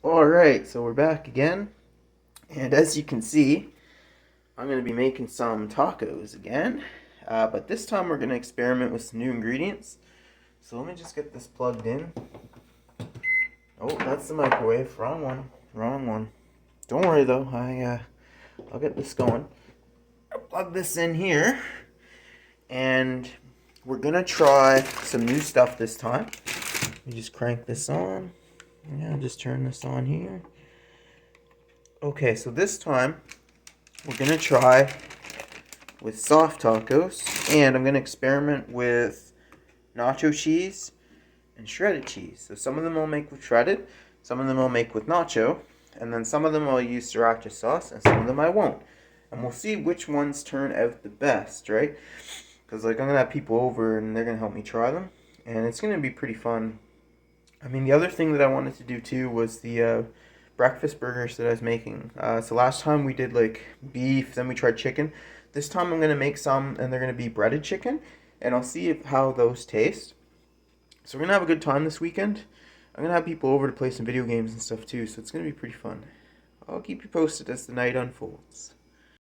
Alright, so we're back again, and as you can see, I'm going to be making some tacos again, but this time we're going to experiment with some new ingredients. So let me just get this plugged in. Oh, that's the microwave. Wrong one. Wrong one. Don't worry though, I'll get this going. I'll plug this in here, and we're going to try some new stuff this time. We just crank this on. Yeah, just turn this on here. Okay, so this time we're gonna try with soft tacos, and I'm gonna experiment with nacho cheese and shredded cheese. So some of them I'll make with shredded, some of them I'll make with nacho, and then some of them I'll use sriracha sauce, and some of them I won't. And we'll see which ones turn out the best, right? Because I'm gonna have people over and they're gonna help me try them, and it's gonna be pretty fun. I mean, the other thing that I wanted to do too was the breakfast burgers that I was making. So last time we did like beef, then we tried chicken. This time I'm gonna make some, and they're gonna be breaded chicken, and I'll see how those taste. So we're gonna have a good time this weekend. I'm gonna have people over to play some video games and stuff too, so it's gonna be pretty fun. I'll keep you posted as the night unfolds.